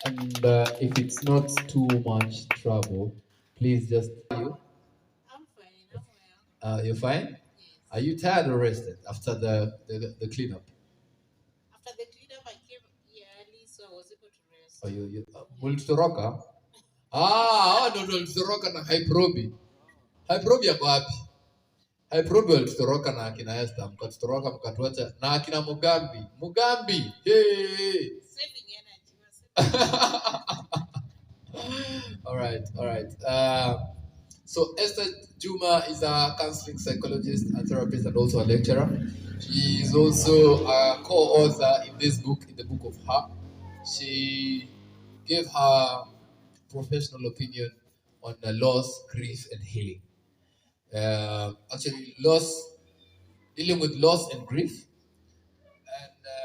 And if it's not too much trouble, please just you. I'm fine. I'm well. You're fine. Yes. Are you tired or rested after the cleanup? After the cleanup, I came here early, so I was able to rest. Are you Yes. mulitoroka? Ndo walitoroka na Hyprobi. Hyprobi yako wapi? Hyprobi walitoroka na akina Esther, mkatutoroka mkatuacha na akina Mugambi. Mugambi. Hey. Saving energy. We're saving All right, all right. So Esther Juma is a counseling psychologist and therapist and also a lecturer. She is also a co-author in this book, in the book of her. She gave her professional opinion on loss, grief, and healing. Actually, dealing with loss and grief.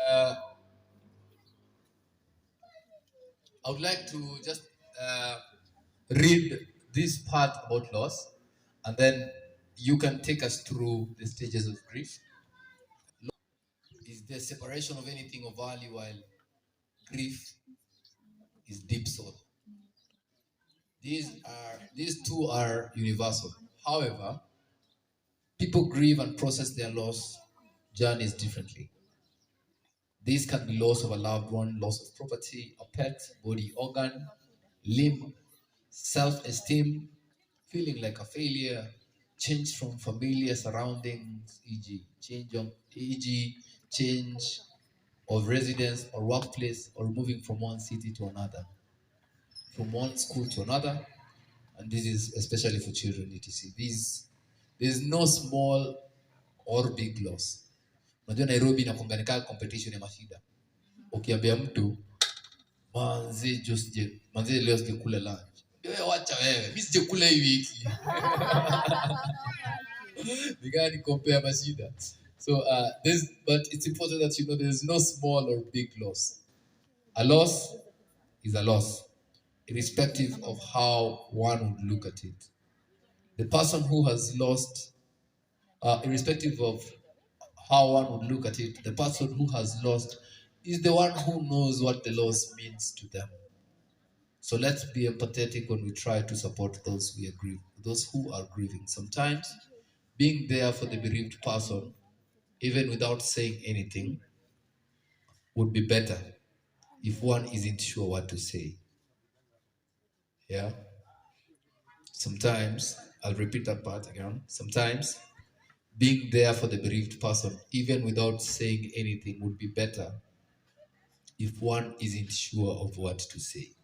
And I would like to just read this part about loss, and then you can take us through the stages of grief. Is the separation of anything of value, while grief is deep sorrow. These two are universal. However, people grieve and process their loss journeys differently. These can be loss of a loved one, loss of property, a pet, body organ, limb, self-esteem, feeling like a failure, change from familiar surroundings, e.g., change of residence or workplace, or moving from one city to another, from one school to another, and this is especially for children, etc. There's no small or big loss. Unajua Nairobi inakonganika competition ya mashida. Ukiambia mtu manzi leo sijakula lunch. Wewe wacha wewe, mimi sijakula hii wiki. Nikani compare mashida. So but it's important that you know there's no small or big loss. A loss is a loss, irrespective of how one would look at it. The person who has lost, irrespective of how one would look at it, the person who has lost is the one who knows what the loss means to them. So let's be empathetic when we try to support those who are grieving. Sometimes being there for the bereaved person, even without saying anything, would be better if one isn't sure what to say. Yeah. Sometimes, I'll repeat that part again. Sometimes being there for the bereaved person, even without saying anything, would be better if one isn't sure of what to say.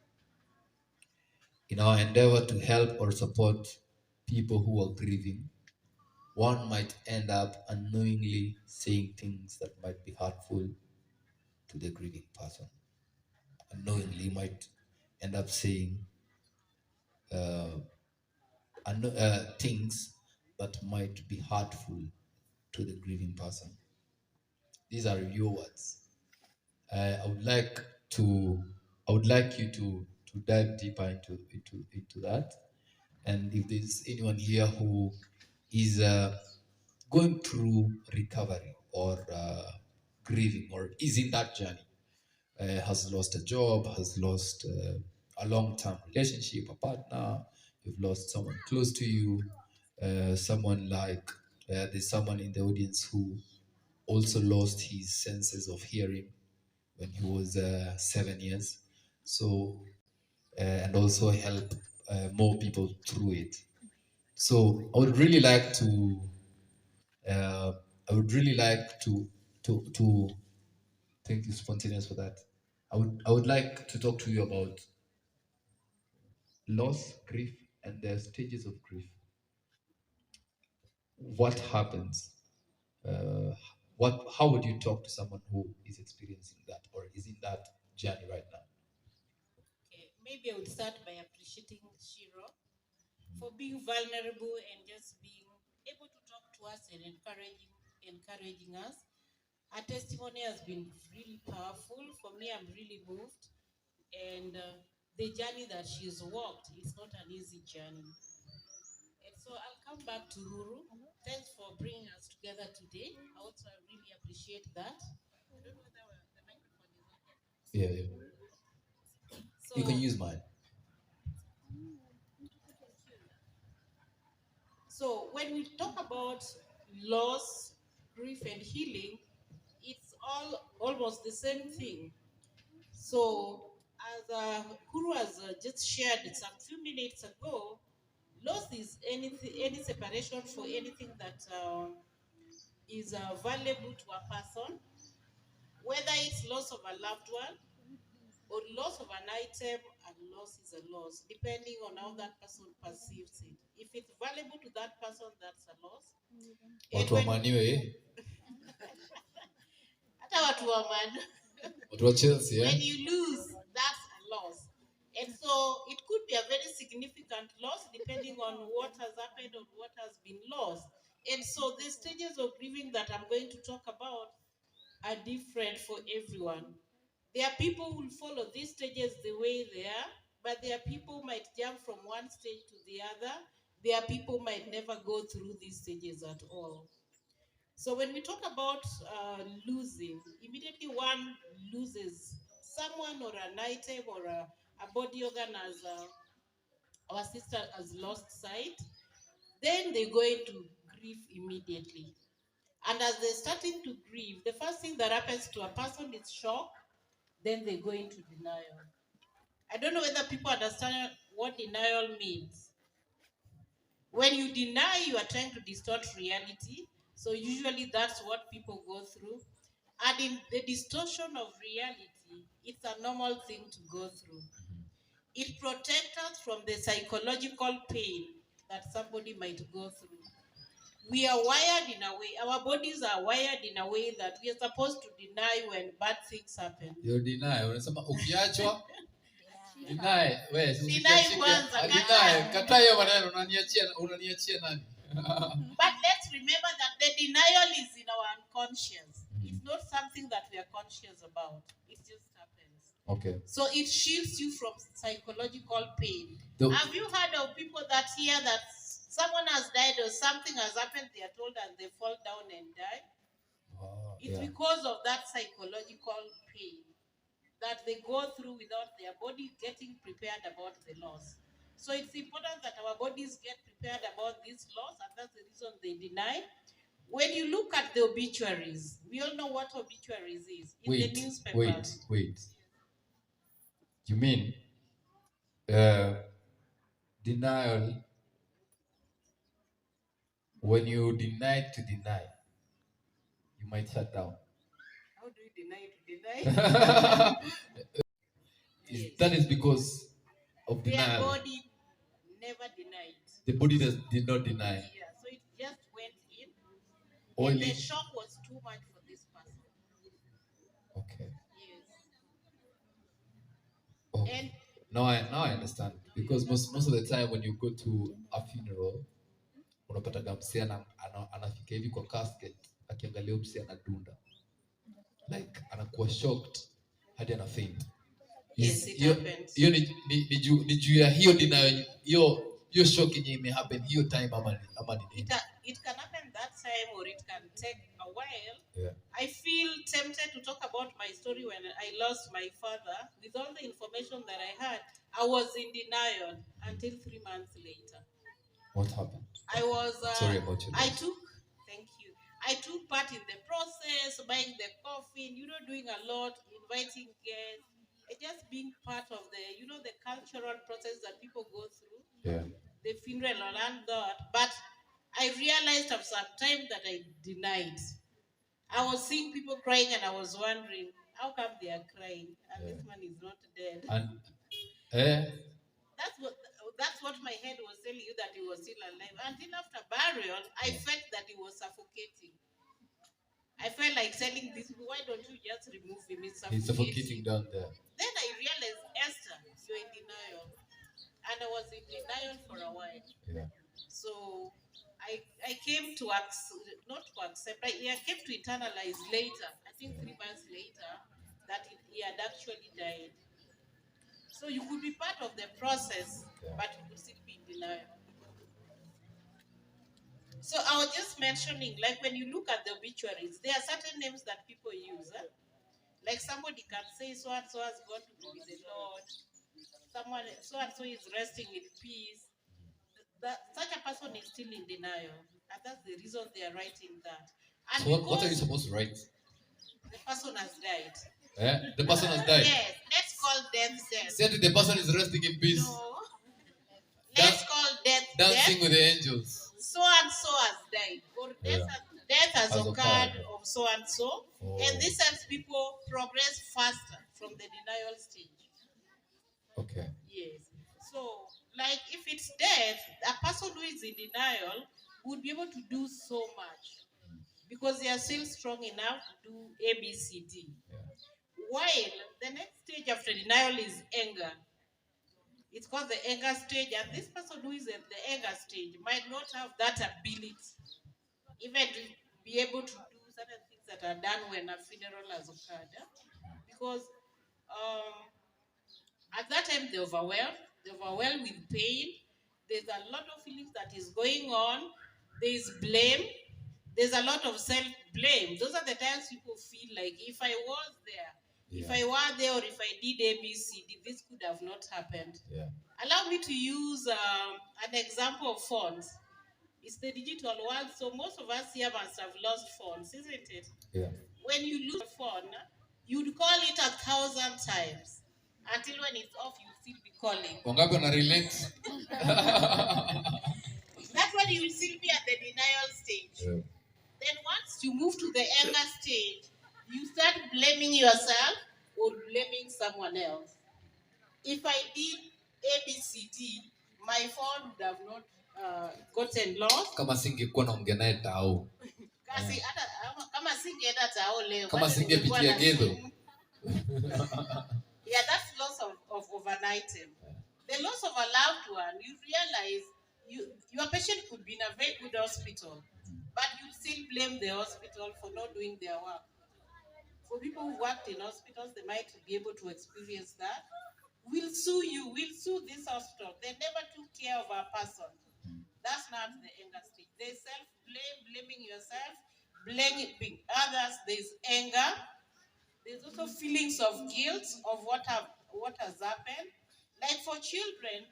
In our endeavor to help or support people who are grieving, one might end up unknowingly saying things that might be hurtful to the grieving person. Unknowingly might end up saying things that might be hurtful to the grieving person. These are your words. I would like you to dive deeper into that. And if there's anyone here who is going through recovery or grieving or is in that journey, has lost a job, has lost a long-term relationship, a partner, you've lost someone close to you, someone like there's someone in the audience who also lost his senses of hearing when he was 7 years. So, and also help more people through it. So I would really like to, uh, I would really like to thank you, Spontaneous, for that. I would like to talk to you about loss, grief, and the stages of grief. What happens? Uh, how would you talk to someone who is experiencing that or is in that journey right now? Okay. Maybe I would start by appreciating Shiro for being vulnerable and just being able to talk to us and encouraging us. Her testimony has been really powerful. For me, I'm really moved. And the journey that she's walked is not an easy journey. And so I'll come back to Ruru. Thanks for bringing us together today. I also really appreciate that. I don't know whether the microphone is okay. Yeah, yeah. You can use mine. So when we talk about loss, grief, and healing, it's all almost the same thing. So as Kuru has just shared some few minutes ago, loss is any separation for anything that is valuable to a person, whether it's loss of a loved one or loss of an item, and loss is a loss, depending on how that person perceives it. If it's valuable to that person, that's a loss. Watu wa Man U, Hata watu wa Man. Watu wa Chelsea, When you lose, that's a loss. And so it could be a very significant loss depending on what has happened or what has been lost. And so the stages of grieving that I'm going to talk about are different for everyone. There are people who will follow these stages the way they are, but there are people who might jump from one stage to the other. There are people who might never go through these stages at all. So when we talk about losing, immediately one loses someone or an item or a body organ, as our sister has lost sight, then they go into grief immediately. And as they're starting to grieve, the first thing that happens to a person is shock, then they go into denial. I don't know whether people understand what denial means. When you deny, you are trying to distort reality. So usually that's what people go through. And in the distortion of reality, it's a normal thing to go through. It protects us from the psychological pain that somebody might go through. We are wired in a way, our bodies are wired in a way that we are supposed to deny when bad things happen. You deny. Unasema ukiachwa deny. Wewe Deny kwanza, deny. Kataa hiyo maneno, unaniachia nani? But let's remember that the denial is in our unconscious. It's not something that we are conscious about. It just happens. Okay. So it shields you from psychological pain. Have you heard of people that hear that someone has died or something has happened, they are told, and they fall down and die? It's because of that psychological pain that they go through without their body getting prepared about the loss. So it's important that our bodies get prepared about this loss, and that's the reason they deny. When you look at the obituaries, we all know what obituaries is in the newspapers. Wait. You mean denial? When you deny to deny, you might shut down. How do you deny to deny? Yes. That is because of denial. Their body never denied. The body did not deny. Yeah, so it just went in. Only. And the shock was too much for this person. Okay. Yes. Oh. And now I understand. Because most of the time when you go to a funeral, unapata msee anafika hivi kwa casket akiangalia msee anadunda. Like anakuwa shocked hadi ana faint. Yes, it happens. Hiyo ni juu ya hiyo denial, hiyo shock yenye imehappen hiyo time ama ni. It can happen that time or it can take a while. Yeah. I feel tempted to talk about my story when I lost my father. With all the information that I had, I was in denial until 3 months later. What happened? I was sorry about you. Thank you. I took part in the process, buying the coffin, doing a lot, inviting guests, and just being part of the cultural process that people go through. Yeah. The funeral and that. But I realized after some time that I denied. I was seeing people crying and I was wondering, how come they are crying and this man is not dead? And that's what my head was telling you, that he was still alive. Until after burial, I felt that he was suffocating. I felt like telling these people, why don't you just remove him? He's suffocating down there. Then I realized, Esther, you're in denial. And I was in denial for a while. Yeah. So I came to not to accept, I came to internalize later, I think 3 months later, that he had actually died. So you could be part of the process, but you could still be in denial. So I was just mentioning, like when you look at the obituaries, there are certain names that people use. Like somebody can say, so and so has gone to be with the Lord. someone so and so is resting in peace, that such a person is still in denial, and that's the reason they are writing that. And So what are you because supposed to write? the person has died. Yeah, the person has died. Yes, let's call death death. Said the person is resting in peace, No, let's call death dancing death. with the angels. So and so has died, or Yeah. death has Has occurred occurred. of so and so, Oh. and this helps people progress faster from the denial stage. Okay. Yes. So, like if it's death, a person who is in denial would be able to do so much because they are still strong enough to do A, B, C, D. Yeah. While the next stage after denial is anger. It's called the anger stage, and this person who is at the anger stage might not have that ability even to be able to do certain things that are done when a funeral has occurred. Because at that time they're overwhelmed with pain. There's a lot of feelings that is going on. There's blame. There's a lot of self-blame. Those are the times people feel like if I was there, if I were there, or if I did ABCD, this could have not happened. Yeah. Allow me to use an example of phones. It's the digital world, so most of us here must have lost phones, isn't it? Yeah. When you lose a phone, you'd call it 1,000 times until when it's off, you still be calling. Wangapi wana relate? That's when you will still be at the denial stage. Yeah. Then once you move to the anger stage, you start blaming yourself or blaming someone else. If I did ABCD, my phone would have not gotten lost. Kama singekuwa naongea naye tao. Kama singeenda tao leo. Kama singepitia Gedho. Yeah, that's loss of an item. The loss of a loved one, you realize your patient could be in a very good hospital, but you still blame the hospital for not doing their work. For people who worked in hospitals, they might be able to experience that. We'll sue you, we'll sue this hospital. They never took care of our person. That's not the anger stage. There's self-blame, blaming yourself, blaming others. There's anger. There's also feelings of guilt of what has happened. Like for children,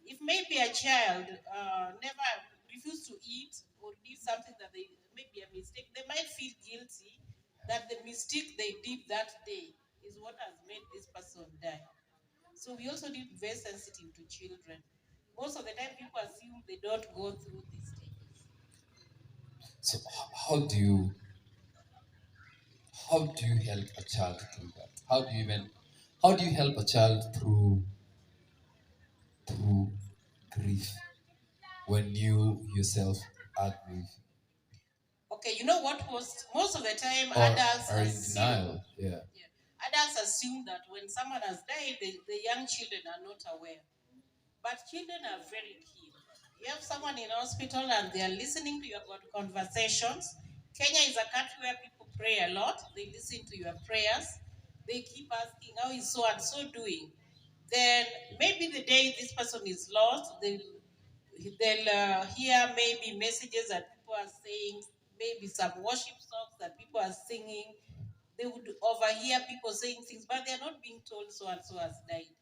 if maybe a child never refused to eat or did something that they maybe a mistake, they might feel guilty that the mistake they did that day is what has made this person die. So we also need to be very sensitive to children. Most of the time, people assume they don't go through these stages. So how do you help a child through that? How do you help a child through grief when you yourself are grieving? Okay, you know what most of the time Or adults are in assume. denial. Yeah. Adults assume that when someone has died, the young children are not aware. But children are very keen. You have someone in hospital and they are listening to your conversations. Kenya is a country where people pray a lot. They listen to your prayers. They keep asking, how is so and so doing? Then maybe the day this person is lost, they'll hear maybe messages that people are saying, maybe some worship songs that people are singing. They would overhear people saying things, but they're not being told so and so has died.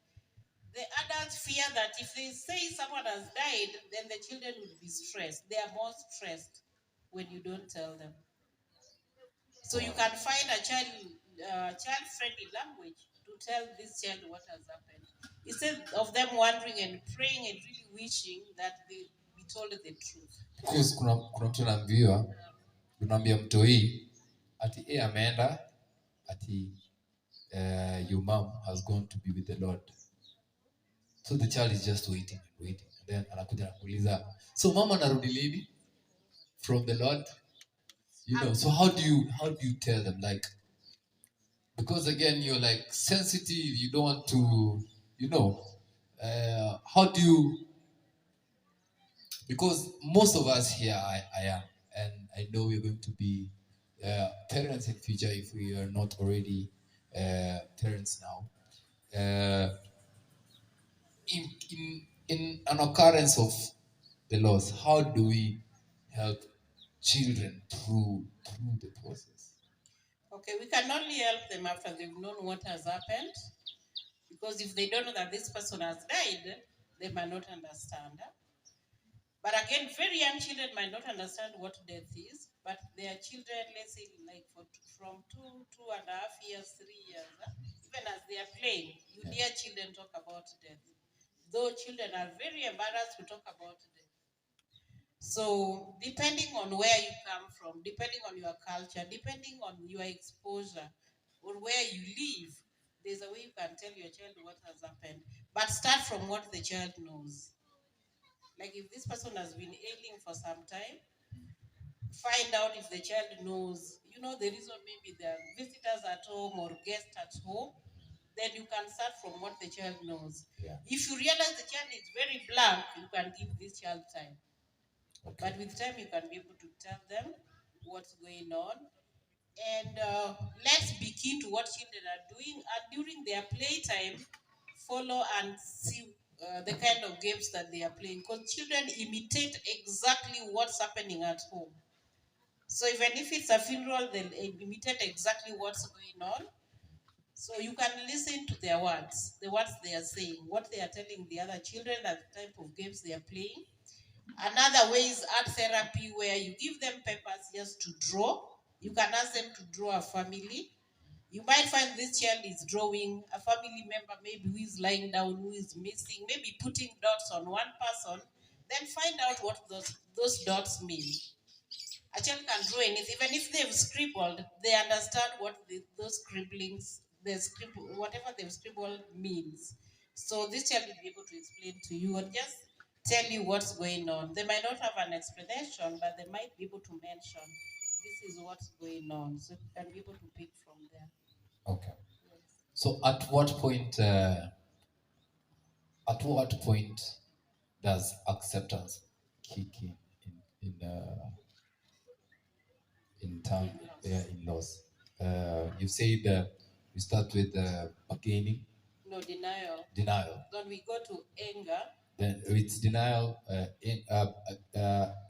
The adults fear that if they say someone has died, then the children will be stressed. They are more stressed when you don't tell them. So you can find a child-friendly language to tell this child what has happened. Instead of them wondering and praying and really wishing that they be told the truth. Because kuna mtu anaambiwa, unaambia mtoi ati ameenda ati your mom has gone to be with the Lord. So the child is just waiting and waiting. And then anakuja anakuuliza, so mama anarudi lini from the Lord? You know, so how do you tell them, like, because again you're like sensitive, you don't want to, how do you, because most of us here I am, and I know we're going to be parents in future if we are not already parents now. In an occurrence of the loss, how do we help children through the process? Okay, we can only help them after they've known what has happened. Because if they don't know that this person has died, they might not understand. But again, very young children might not understand what death is, but their children, let's say, like from 2.5 years, 3 years, even as they are playing, you hear children talk about death. Though children are very embarrassed to talk about death. So, depending on where you come from, depending on your culture, depending on your exposure, or where you live, there's a way you can tell your child what has happened. But start from what the child knows. Like if this person has been ailing for some time, find out if the child knows, the reason maybe there are visitors at home or guests at home, then you can start from what the child knows. Yeah. If you realize the child is very blank, you can give this child time. Okay. But with time, you can be able to tell them what's going on. And let's be keen to what children are doing. And during their playtime, follow and see the kind of games that they are playing. Because children imitate exactly what's happening at home. So even if it's a funeral, they'll imitate exactly what's going on. So you can listen to their words, the words they are saying, what they are telling the other children, and the type of games they are playing. Another way is art therapy, where you give them papers just to draw. You can ask them to draw a family. You might find this child is drawing a family member, maybe who is lying down, who is missing, maybe putting dots on one person. Then find out what those dots mean. A child can draw anything, even if they've scribbled, they understand what those scribblings, whatever they've scribbled means. So this child will be able to explain to you or just tell you what's going on. They might not have an explanation, but they might be able to mention this is what's going on. So you can be able to pick from there. Okay. Yes. So at what point does acceptance kick in term in loss? You said we start with bargaining. No, denial. Denial. Then we go to anger. Then it's denial,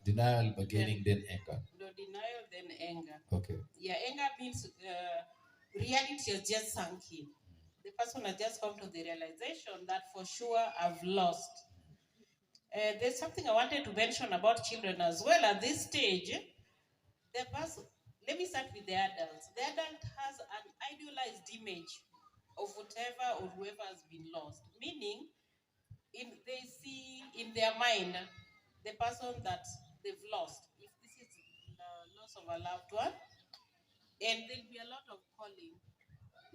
denial, bargaining, then anger. No, denial, then anger. Okay. Yeah, anger means reality has just sunk in. The person has just come to the realization that for sure I've lost. There's something I wanted to mention about children as well. At this stage, the person, let me start with the adults. The adult has an idealized image of whatever or whoever has been lost, meaning they see in their mind the person that they've lost. If this is the loss of a loved one, and there'll be a lot of calling.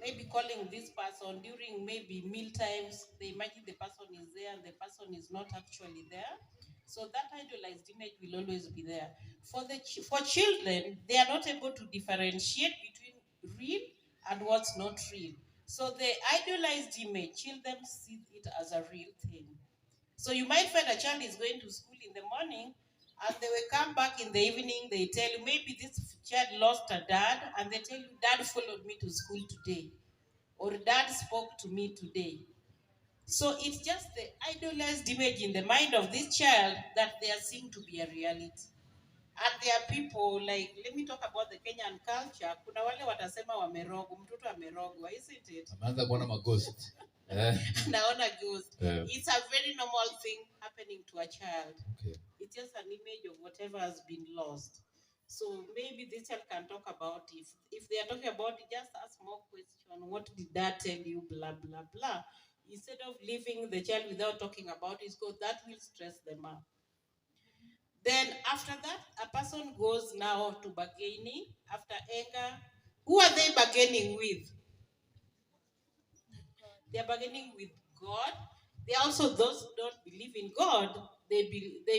Maybe calling this person during maybe meal times. They imagine the person is there and the person is not actually there. So that idealized image will always be there. For children, they are not able to differentiate between real and what's not real. So the idealized image, children see it as a real thing. So you might find a child is going to school in the morning and they will come back in the evening, they tell you, maybe this child lost a dad, and they tell you, dad followed me to school today, or dad spoke to me today. So it's just the idealized image in the mind of this child that they are seeing to be a reality. And there are people, like, let me talk about the Kenyan culture. Kuna wale watasema wamerogwa, mtoto amerogwa, isn't it? Ameanza kuona maghost. Naona ghost. It's a very normal thing happening to a child. Okay. It's just an image of whatever has been lost. So maybe this child can talk about it. If they are talking about it, just ask more questions. What did dad tell you? Blah, blah, blah. Instead of leaving the child without talking about it, because that will stress them out. Then after that, a person goes now to bargaining. After anger, who are they bargaining with? They are bargaining with God. They are also those who don't believe in God. They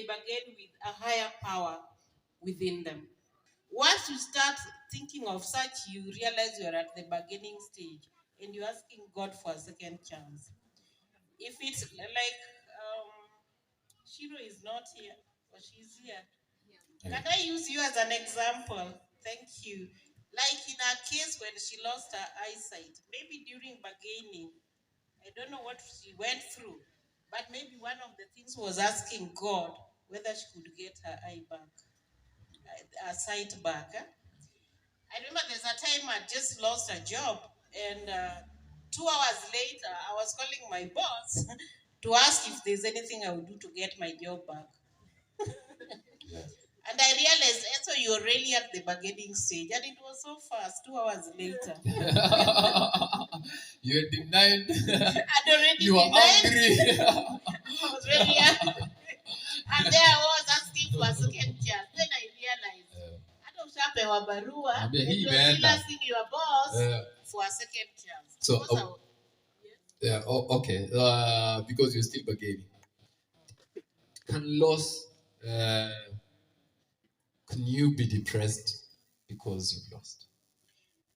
bargain with a higher power within them. Once you start thinking of such, you realize you're at the bargaining stage and you're asking God for a second chance. If it's like Shiro is not here, but she's here. Yeah. Can I use you as an example? Thank you. Like in her case when she lost her eyesight, maybe during bargaining, I don't know what she went through, but maybe one of the things was asking God whether she could get her eye back, her sight back. I remember there's a time I just lost a job, and 2 hours later, I was calling my boss to ask if there's anything I would do to get my job back. Yeah. And I realized, so you're really at the bargaining stage. And it was so fast, 2 hours later. You had denied. I'd already You were denied. angry. I was really angry. And there I was asking for a second chance. Then I realized, hata ushapewa barua, Ambia, and hii you're still imeenda. asking your boss for a second chance. So, Because yeah, okay. Because you're still bargaining. Can loss, can you be depressed because you've lost?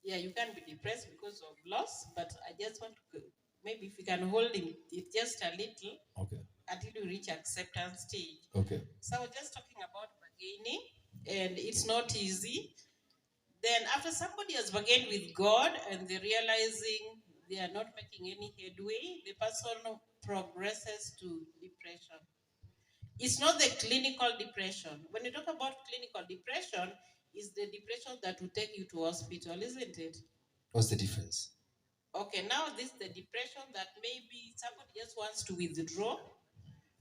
yeah, you can be depressed because of loss, but I just want to maybe if you can hold it just a little Okay. until you reach acceptance stage. Okay. So I was just talking about bargaining, and it's not easy. Then after somebody has bargained with God and they're realizing they are not making any headway, the person progresses to depression. It's not the clinical depression. When you talk about clinical depression, it's the depression that will take you to hospital, isn't it? What's the difference? Okay, now this is the depression that maybe somebody just wants to withdraw,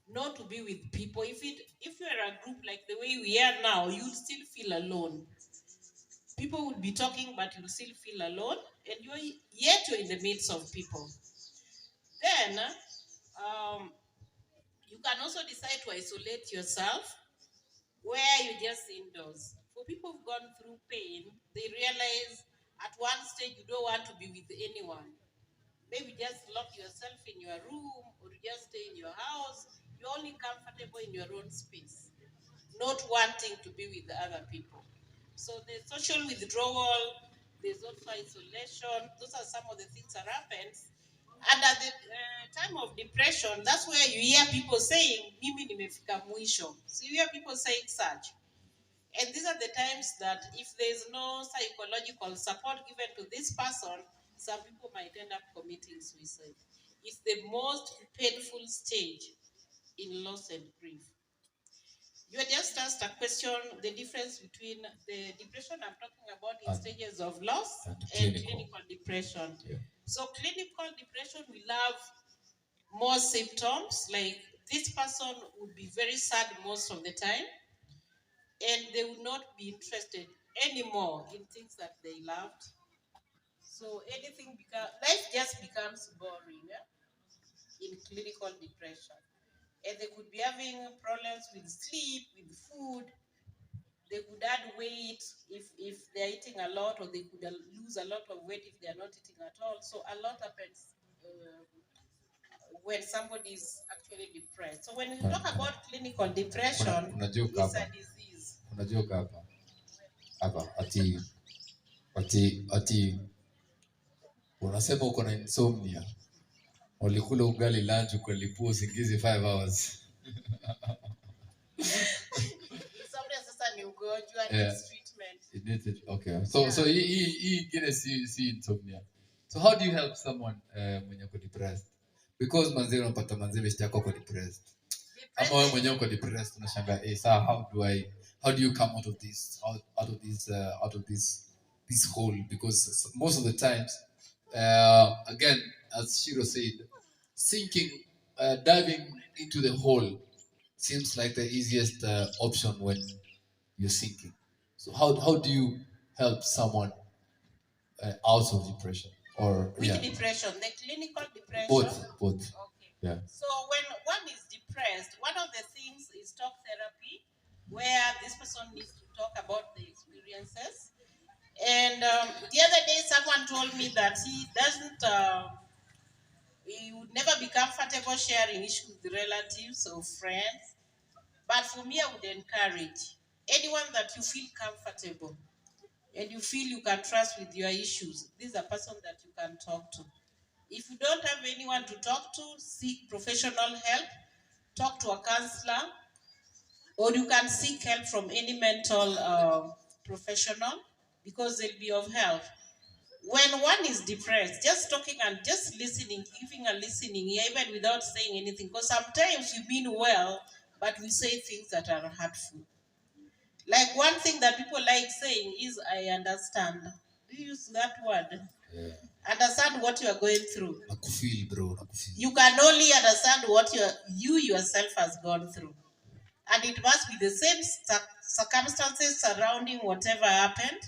not to be with people. If you're a group like the way we are now, you'll still feel alone. People will be talking, but you'll still feel alone, and you're in the midst of people. Then you can also decide to isolate yourself, where you just indoors. For people who've gone through pain, they realize at one stage you don't want to be with anyone. Maybe just lock yourself in your room or just stay in your house. You're only comfortable in your own space, not wanting to be with other people. So there's social withdrawal, there's also isolation. Those are some of the things that happens. And at the time of depression, that's where you hear people saying, mimi nimefika mwisho. So you hear people saying such. And these are the times that if there's no psychological support given to this person, some people might end up committing suicide. It's the most painful stage in loss and grief. You just asked a question, the difference between the depression I'm talking about in stages of loss and clinical depression. Yeah. So clinical depression will have more symptoms, like this person would be very sad most of the time, and they will not be interested anymore in things that they loved. So life just becomes boring in clinical depression. And they could be having problems with sleep, with food. They could add weight if they're eating a lot, or they could lose a lot of weight if they're not eating at all. So a lot happens when somebody is actually depressed. So when we talk about clinical depression, it's a disease. Unajua hapa ati unasema uko na insomnia, ulikula ugali lunch ukalipua usingizi 5 hours. Insomnia sasa ni ugonjwa, needs treatment. It needs it. Okay. So hii ingine si insomnia. So how do you help someone mwenye uko depressed? Because manzee unapata manzee besti yako uko depressed. Ama wewe mwenyewe uko depressed, unashangaa how do you come out of this hole? Because most of the times, again, as Shiro said, diving into the hole seems like the easiest option when you're sinking. So how do you help someone out of depression? Or Which depression? The clinical depression? Both. Okay. Yeah. So when one is depressed, one of the things is talk therapy, where this person needs to talk about the experiences. And the other day, someone told me that he would never be comfortable sharing issues with relatives or friends. But for me, I would encourage anyone that you feel comfortable and you feel you can trust with your issues. This is a person that you can talk to. If you don't have anyone to talk to, seek professional help. Talk to a counselor, or you can seek help from any mental professional, because they'll be of help. When one is depressed, just talking and just listening, giving a listening ear, even without saying anything, because sometimes you mean well, but we say things that are hurtful. Like one thing that people like saying is, I understand. Do you use that word? Yeah. understand what you are going through. Nakufeel, bro. Nakufeel. You can only understand what you yourself has gone through. And it must be the same circumstances surrounding whatever happened.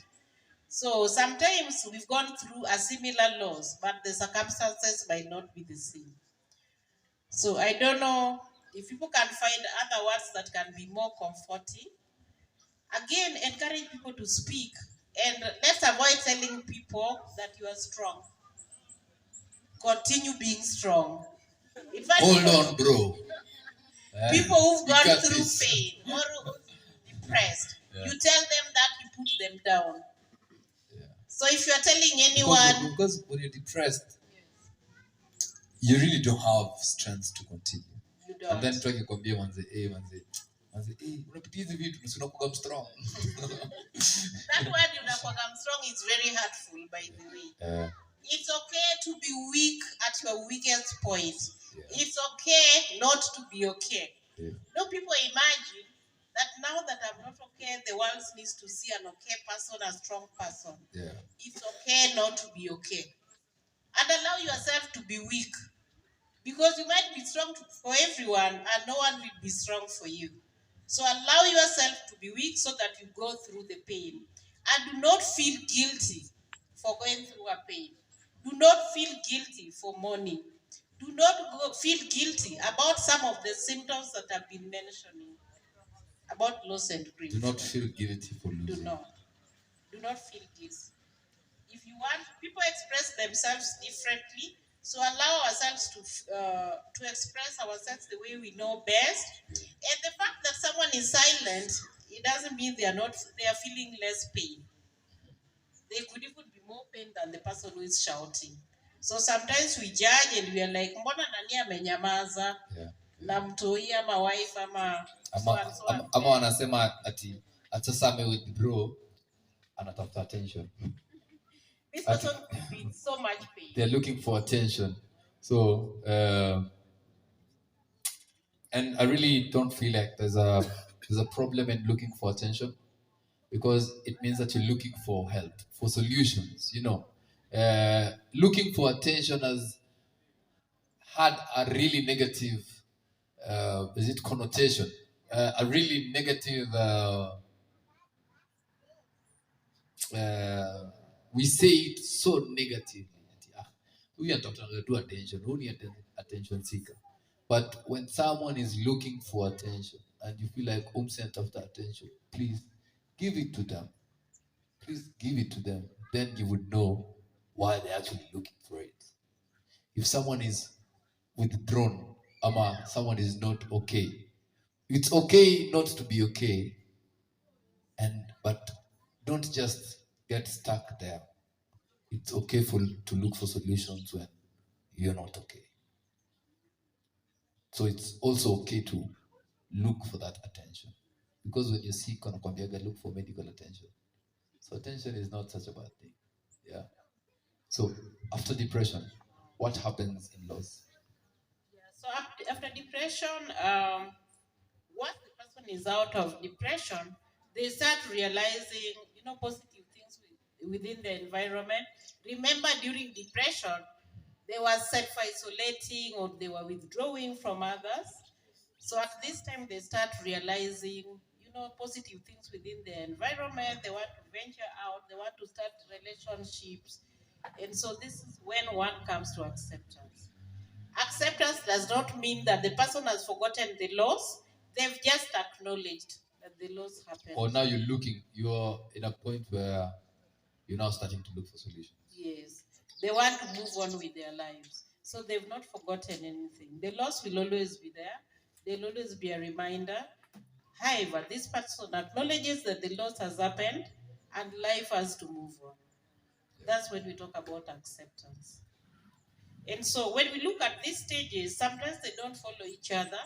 So sometimes we've gone through a similar loss, but the circumstances might not be the same. So I don't know if people can find other words that can be more comforting. Again, encourage people to speak, and let's avoid telling people that you are strong. Continue being strong. In fact, Hold on, bro. people who've You gone got through this. pain or depressed, Yeah. you tell them that, you put them down. Yeah. So if you are telling anyone, Because when you're depressed, you really don't have strength to continue. you And then don't. try kukwambia manze, unapitia hizi vitu na si unakuwa strong. That word I'm strong is very hurtful, by the way. It's okay to be weak at your weakest point. Yeah. It's okay not to be okay. Yeah. No, people imagine that now that I'm not okay, the world needs to see an okay person, a strong person. Yeah. It's okay not to be okay. And allow yourself to be weak. Because you might be strong for everyone and no one will be strong for you. So allow yourself to be weak so that you go through the pain. And do not feel guilty for going through a pain. Do not feel guilty for mourning. Do not feel guilty about some of the symptoms that I've been mentioning about loss and grief. Do not feel guilty for losing. Do not. Do not feel guilty. If you want, people express themselves differently. So allow ourselves to express ourselves the way we know best. And the fact that someone is silent, it doesn't mean they are feeling less pain. They could even be more pain than the person who is shouting. So sometimes we judge and we are like, mbona nani amenyamaza? Yeah. Na mtoi ama wife ama wanasema ati sasa withdraw anatafuta attention. This person could be in so much pain. They're looking for attention. So and I really don't feel like there's a problem in looking for attention, because it means that you're looking for help, for solutions. Looking for attention has had a really negative connotation, a really negative we say it so negatively. We are talking about attention, only attention seeker. But when someone is looking for attention and you feel like sent after attention, please give it to them. Please give it to them. Then you would know why they're actually looking for it. If someone is withdrawn, someone is not okay, it's okay not to be okay, but don't just get stuck there. It's okay to look for solutions when you're not okay. So it's also okay to look for that attention. Because when you're sick, look for medical attention. So attention is not such a bad thing. Yeah. So after depression, what happens in loss? Yeah. So after depression, once the person is out of depression, they start realizing, positive things within the environment. Remember, during depression, they were self-isolating or they were withdrawing from others. So at this time, they start realizing, positive things within the environment. They want to venture out. They want to start relationships. And so this is when one comes to acceptance. Acceptance does not mean that the person has forgotten the loss. They've just acknowledged that the loss happened. Or now you're in a point where you're now starting to look for solutions. Yes. They want to move on with their lives. So they've not forgotten anything. The loss will always be there. There'll always be a reminder. However, this person acknowledges that the loss has happened and life has to move on. That's when we talk about acceptance. And so when we look at these stages, sometimes they don't follow each other.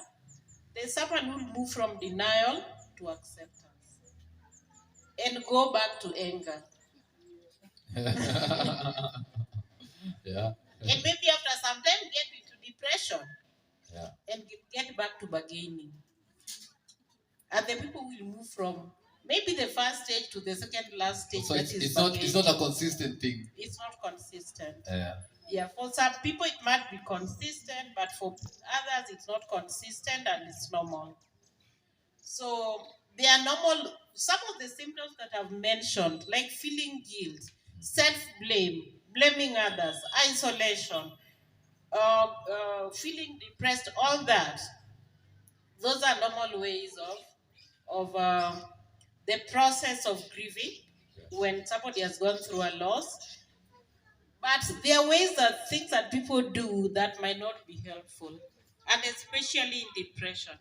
There's someone who will move from denial to acceptance and go back to anger. Yeah. And maybe after some time get into depression. Yeah. And get back to bargaining. And the people will move from maybe the first stage to the second last stage. So that it's, is it's not it's not a consistent thing. It's not consistent. Yeah. Yeah, for some people it might be consistent, but for others it's not consistent and it's normal. So they are normal. Some of the symptoms that I've mentioned, like feeling guilt, self-blame, blaming others, isolation, feeling depressed, all that, those are normal ways of the process of grieving when somebody has gone through a loss. But there are ways that things that people do that might not be helpful, and especially in depression.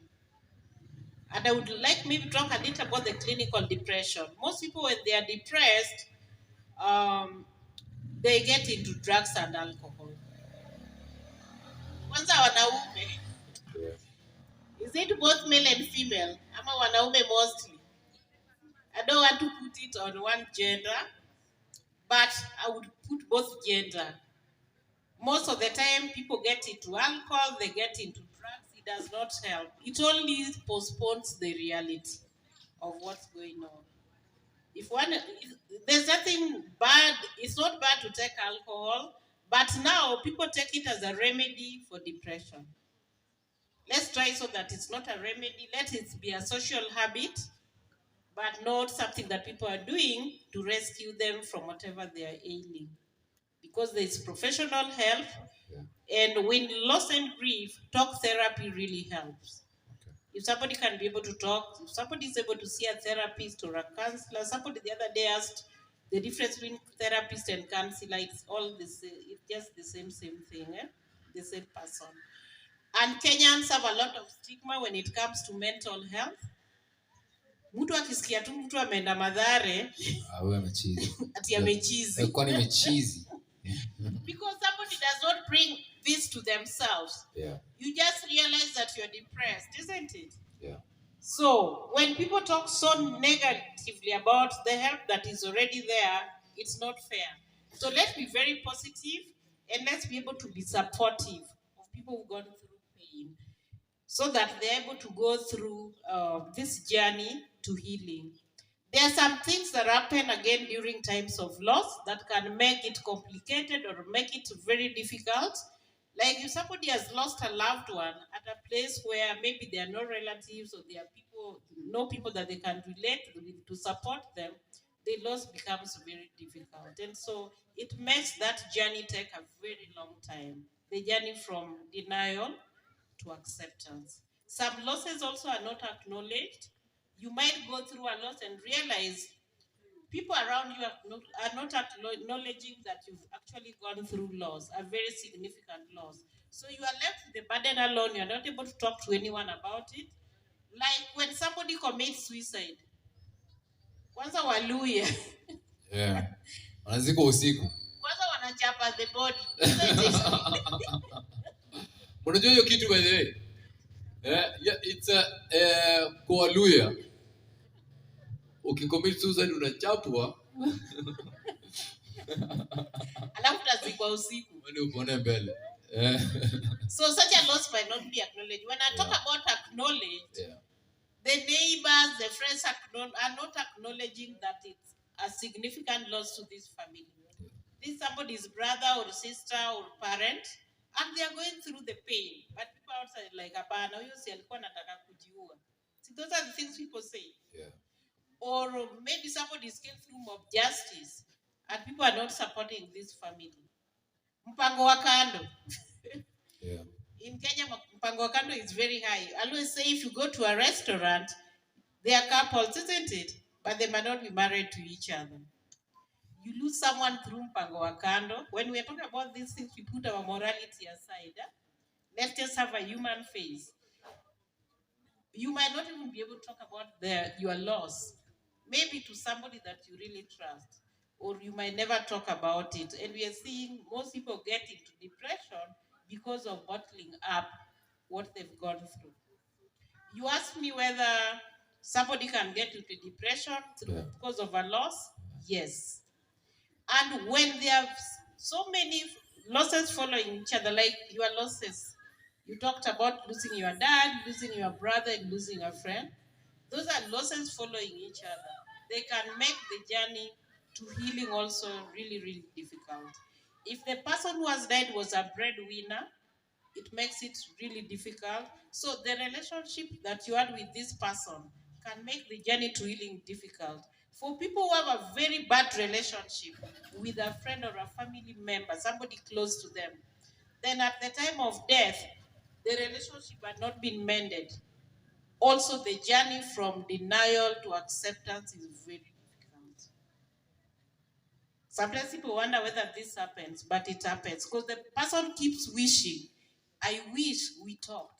And I would like maybe talk a little about the clinical depression. Most people, when they are depressed, um, they get into drugs and alcohol. Kwanza wanaume, is it both male and female? Ama wanaume mostly. I don't want to put it on one gender, but I would put both gender. Most of the time, people get into alcohol, they get into drugs. It does not help. It only postpones the reality of what's going on. There's nothing bad. It's not bad to take alcohol, but now people take it as a remedy for depression. Let's try so that it's not a remedy. Let it be a social habit, but not something that people are doing to rescue them from whatever they are ailing. Because there's professional help, and when loss and grief, talk therapy really helps. Okay. If somebody can be able to talk, if somebody is able to see a therapist or a counselor, somebody the other day asked the difference between therapist and counselor, it's all the same, it's just the same thing, the same person. And Kenyans have a lot of stigma when it comes to mental health. Mtu akisikia tu mtu ameenda Mathare, awe amechizi. Ati amechizi. Kwani amechizi. Because somebody does not bring this to themselves. Yeah. You just realize that you're depressed, isn't it? Yeah. So when people talk so negatively about the help that is already there, it's not fair. So let's be very positive and let's be able to be supportive of people who've gone through pain so that they're able to go through this journey to healing. There are some things that happen again during times of loss that can make it complicated or make it very difficult. Like if somebody has lost a loved one at a place where maybe there are no relatives or there are people, no people that they can relate with to support them, the loss becomes very difficult. And so it makes that journey take a very long time. The journey from denial to acceptance. Some losses also are not acknowledged. You might go through a loss and realize people around you are not acknowledging that you've actually gone through loss, a very significant loss. So you are left with the burden alone. You're not able to talk to anyone about it. Like when somebody commits suicide. Kwanza waluya. Yeah. Wanaziko usiku. Kwanza wanachapa the body. Unajua hiyo kitu by the way? Yeah, it's a kwa Luya. Ukicommit suicide unachapwa. Alafu tazikwa usiku. Wewe uone mbele. So such a loss might not be acknowledged. When I talk about acknowledged, the neighbors, the friends are not acknowledging that it's a significant loss to this family. This is somebody's brother or sister or parent, and they are going through the pain. But people outside like, "Hapana, huyo si alikuwa anataka kujiua." See, those are the things people say. Yeah. Or maybe somebody came through mob justice, and people are not supporting this family. Mpango wa kando. Yeah. In Kenya, mpango wa kando is very high. I always say if you go to a restaurant, they are couples, isn't it? But they might not be married to each other. You lose someone through mpango wa kando. When we are talking about these things, we put our morality aside. Let's just have a human face. You might not even be able to talk about your loss. Maybe to somebody that you really trust. Or you might never talk about it. And we are seeing most people get into depression because of bottling up what they've gone through. You asked me whether somebody can get into depression because of a loss. Yes. And when there are so many losses following each other, like your losses, you talked about losing your dad, losing your brother, and losing a friend. those are losses following each other. They can make the journey to healing also really, really difficult. If the person who has died was a breadwinner, it makes it really difficult. So the relationship that you had with this person can make the journey to healing difficult. For people who have a very bad relationship with a friend or a family member, somebody close to them, then at the time of death, the relationship had not been mended. Also, the journey from denial to acceptance is very difficult. Sometimes people wonder whether this happens, but it happens because the person keeps wishing, I wish we talked.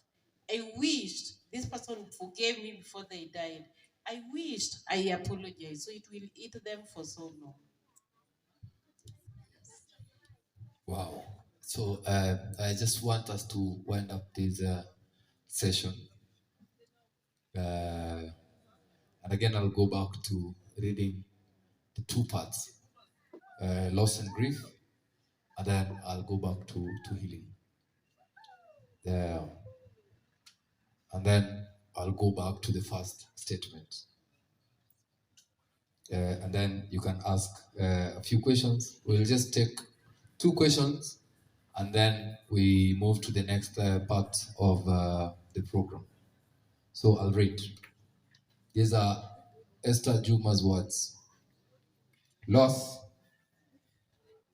I wished this person forgave me before they died. I wished I apologized. So it will eat them for so long. Wow. So I just want us to wind up this session. And again, I'll go back to reading the two parts, loss and grief, and then I'll go back to healing. Uh, and then I'll go back to the first statement. And then you can ask a few questions. We'll just take two questions, and then we move to the next part of the program. So I'll read. These are Esther Juma's words. Loss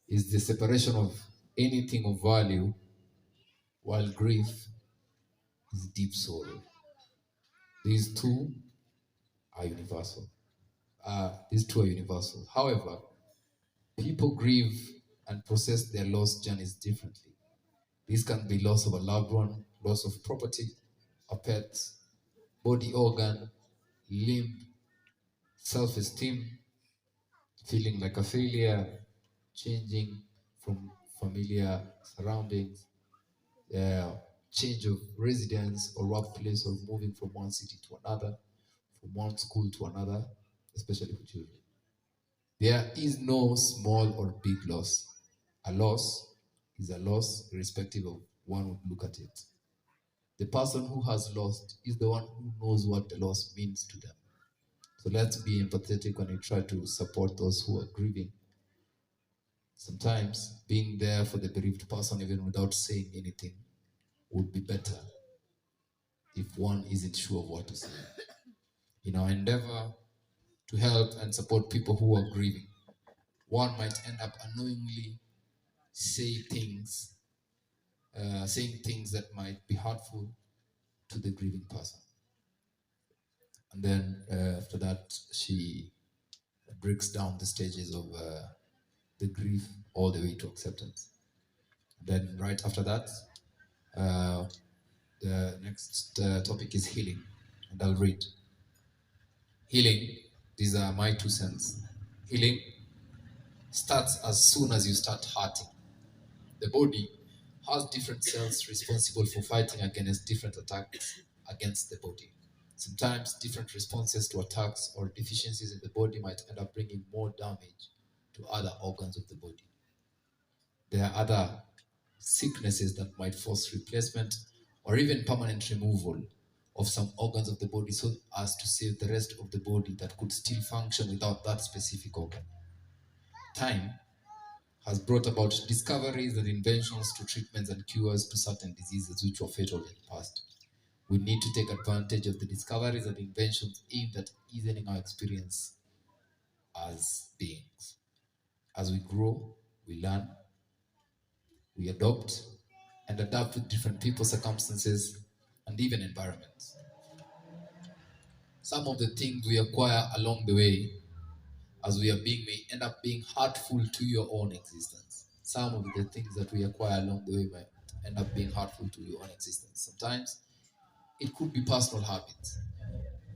is the separation of anything of value, while grief is deep sorrow. These two are universal. These two are universal. However, people grieve and process their loss journeys differently. This can be loss of a loved one, loss of property, a pet, body organ, limb, self-esteem, feeling like a failure, changing from familiar surroundings, change of residence or workplace, or moving from one city to another, from one school to another, especially for children. There is no small or big loss. A loss is a loss, irrespective of one would look at it. The person who has lost is the one who knows what the loss means to them. So let's be empathetic when we try to support those who are grieving. Sometimes being there for the bereaved person, even without saying anything, would be better if one isn't sure of what to say. In our endeavor to help and support people who are grieving, one might end up unknowingly saying things that might be hurtful to the grieving person. And then after that, she breaks down the stages of the grief all the way to acceptance. Then right after that, the next topic is healing, and I'll read. Healing, these are my 2 cents. Healing starts as soon as you start hurting. The body has different cells responsible for fighting against different attacks against the body. Sometimes different responses to attacks or deficiencies in the body might end up bringing more damage to other organs of the body. There are other sicknesses that might force replacement or even permanent removal of some organs of the body so as to save the rest of the body that could still function without that specific organ. Time has brought about discoveries and inventions to treatments and cures to certain diseases which were fatal in the past. We need to take advantage of the discoveries and inventions aimed at easing our experience as beings. As we grow, we learn, we adopt, and adapt with different people, circumstances, and even environments. Some of the things we acquire along the way as we are being may end up being hurtful to your own existence. Some of the things that we acquire along the way might end up being hurtful to your own existence. Sometimes it could be personal habits.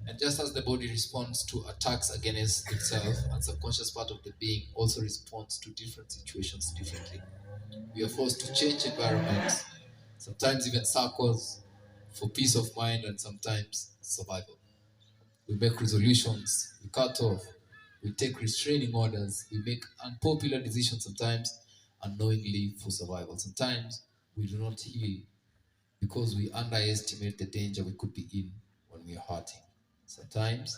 And just as the body responds to attacks against itself, and subconscious part of the being also responds to different situations differently. We are forced to change environments, sometimes even circles, for peace of mind and sometimes survival. We make resolutions, we cut off, we take restraining orders, we make unpopular decisions sometimes unknowingly for survival. Sometimes we do not heal because we underestimate the danger we could be in when we are hurting. Sometimes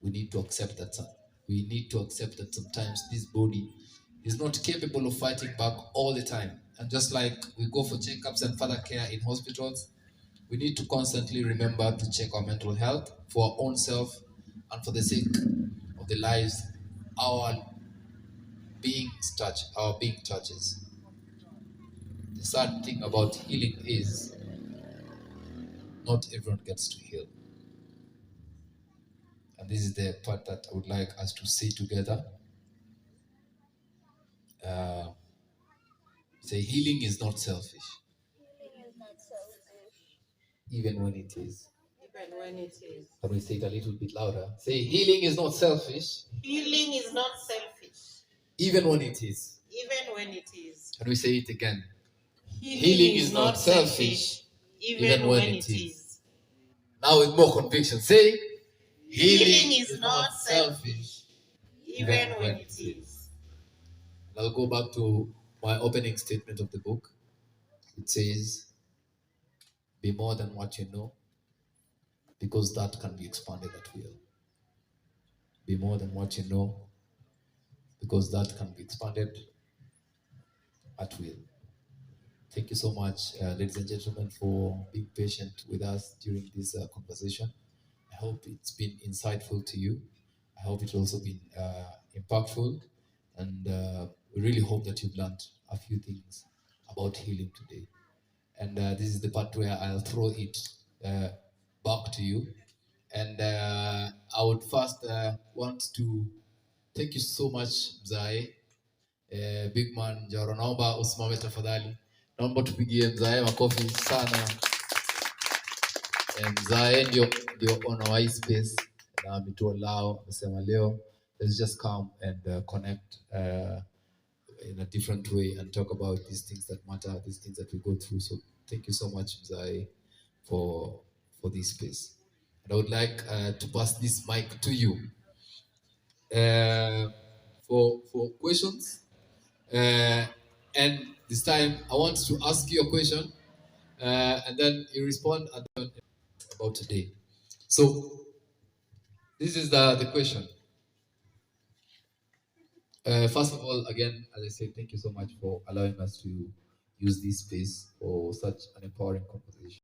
we need to accept that sometimes this body is not capable of fighting back all the time. And just like we go for checkups and further care in hospitals, we need to constantly remember to check our mental health for our own self and for the sake of the lives our our being touches. The sad thing about healing is not everyone gets to heal. And this is the part that I would like us to say together. Uh, Say healing is not selfish, even when it is. Even when it is. Can we say it a little bit louder? Say healing is not selfish, Healing is not selfish. even when it is. Even when it is. Can we say it again? Healing is not selfish, even when it is. Now with more conviction, say healing is not selfish, even when it is. I'll go back to my opening statement of the book. It says, be more than what you know, because that can be expanded at will. Be more than what you know, because that can be expanded at will. Thank you so much, ladies and gentlemen, for being patient with us during this conversation. I hope it's been insightful to you. I hope it's also been impactful. And we really hope that you've learned a few things about healing today. And this is the part where I'll throw it back to you. And I would first want to thank you so much, Mzae. Big man Jaro, naomba usimame tafadhali. Naomba tupigie Mzae makofi sana. Mzae ndio owner wa hii space na ametuo lao, amesema leo let's just come and connect in a different way and talk about these things that matter, these things that we go through. So thank you so much, Mzae, for this space. And I would like to pass this mic to you for questions. And this time I want to ask you a question, and then you respond about today. So this is the question. First of all, again, as I said, thank you so much for allowing us to use this space for such an empowering conversation.